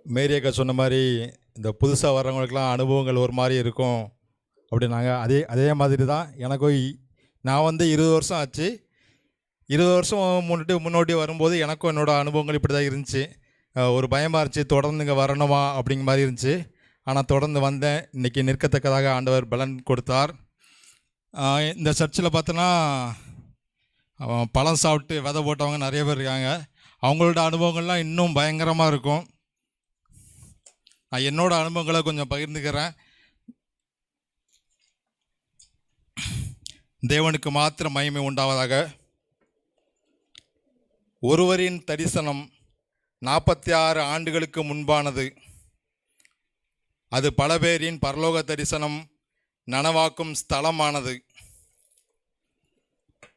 மேரி அக்கா சொன்ன மாதிரி இந்த புதுசாக வர்றவங்களுக்கெல்லாம் அனுபவங்கள் ஒரு மாதிரி இருக்கும் அப்படின்னாங்க. அதே மாதிரி தான் எனக்கும். நான் 20 வருஷம் ஆச்சு. 20 வருஷம் முன்னோட்டி வரும்போது எனக்கும் என்னோடய அனுபவங்கள் இப்படி தான் இருந்துச்சு. ஒரு பயமாக இருந்துச்சு, தொடர்ந்து இங்கே வரணுமா அப்படிங்கிற மாதிரி இருந்துச்சு. ஆனால் தொடர்ந்து வந்தேன். இன்றைக்கி நிற்கத்தக்கதாக ஆண்டவர் பலன் கொடுத்தார். இந்த சர்ச்சில் பார்த்தோன்னா பழம் சாப்பிட்டு விதை போட்டவங்க நிறைய பேர் இருக்காங்க. அவங்களோட அனுபவங்கள்லாம் இன்னும் பயங்கரமாக இருக்கும். நான் என்னோடய அனுபவங்களை கொஞ்சம் பகிர்ந்துக்கிறேன். தேவனுக்கு மாத்திரம் மகிமை உண்டாவதாக. ஒருவரின் தரிசனம் 46 ஆண்டுகளுக்கு முன்பானது. அது பல பேரின் பரலோக தரிசனம் நனவாக்கும் ஸ்தலமானது.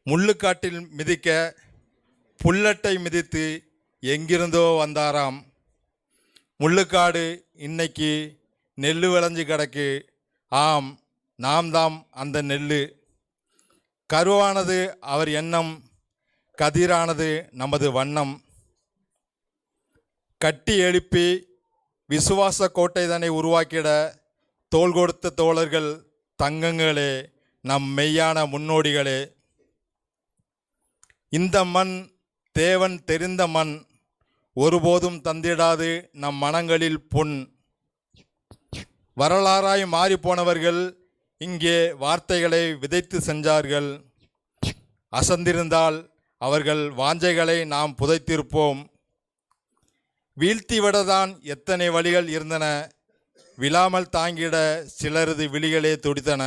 முள்ளுக்காட்டில் மிதிக்க புல்லட்டை மிதித்து எங்கிருந்தோ வந்தாராம். முள்ளுக்காடு இன்னைக்கு நெல் விளைஞ்சு கிடக்கு. ஆம், நாம் தாம் அந்த நெல். கருவானது அவர் எண்ணம், கதிரானது நமது வண்ணம். கட்டி எழுப்பி விசுவாச கோட்டை தானே உருவாக்கிட தோள் கொடுத்த தோழர்கள் தங்கங்களே, நம் மெய்யான முன்னோடிகளே. இந்த மண் தேவன் தெரிந்த மண், ஒருபோதும் தந்திடாது நம் மனங்களில் புண். வரலாறாய் மாறிப்போனவர்கள் இங்கே வார்த்தைகளை விதைத்து சென்றார்கள். அசந்திருந்தால் அவர்கள் வாஞ்சைகளை நாம் புதைத்திருப்போம். வீழ்த்திவிடதான் எத்தனை வழிகள் இருந்தன, விழாமல் தாங்கிட சிலரது விழிகளே துடித்தன.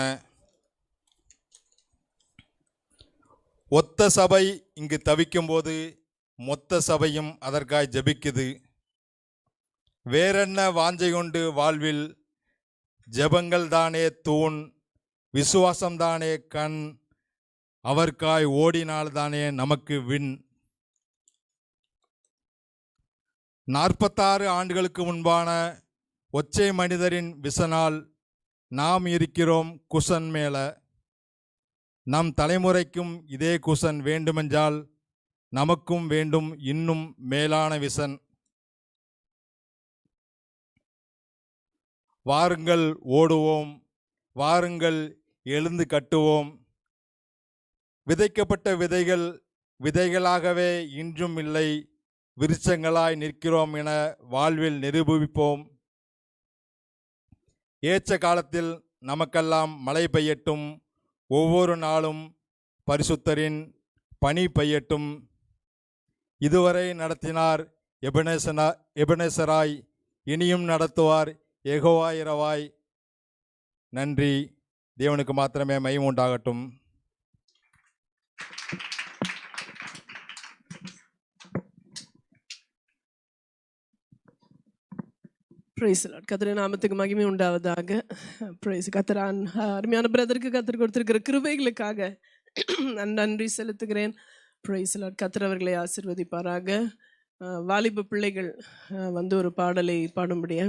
ஒத்த சபை இங்கு தவிக்கும்போது மொத்த சபையும் அதற்காய் ஜெபிக்குது. வேறென்ன வாஞ்சை கொண்டு வாழ்வில்? ஜெபங்கள் தானே தூண், விசுவாசம்தானே கண். அவர்காய் ஓடினால்தானே நமக்கு விண். 46 ஆண்டுகளுக்கு முன்பான ஒற்றை மனிதரின் விசனால் நாம் இருக்கிறோம் குசன் மேல. நம் தலைமுறைக்கும் இதே குசன் வேண்டுமென்றால் நமக்கும் வேண்டும் இன்னும் மேலான விசன். வாருங்கள் ஓடுவோம், வாருங்கள் எழுந்து கட்டுவோம். விதைக்கப்பட்ட விதைகள் விதைகளாகவே இன்றும் இல்லை, விருட்சங்களாய் நிற்கிறோம் என வாழ்வில் நிரூபிப்போம். ஏற்ற காலத்தில் நமக்கெல்லாம் மழை பெய்யட்டும், ஒவ்வொரு நாளும் பரிசுத்தரின் பனி பெய்யட்டும். இதுவரை நடத்தினார் எபனேசராய், இனியும் நடத்துவார் யெகோவாயிரவாய். நன்றி. தேவனுக்கு மாத்திரமே மகிமை உண்டாகட்டும். Praise Lord. கர்த்தருடைய நாமத்துக்கு மகிமை உண்டாவதாக. பிரைஸ் கர்த்தரான் அருமையான பிரதருக்கு கர்த்தர் கொடுத்திருக்கிற கிருபைகளுக்காக நன்றி செலுத்துகிறேன். Praise Lord. கர்த்தர் அவர்களை ஆசீர்வதிப்பாராக. வாலிப பிள்ளைகள் ஒரு பாடலை பாடும்படியாக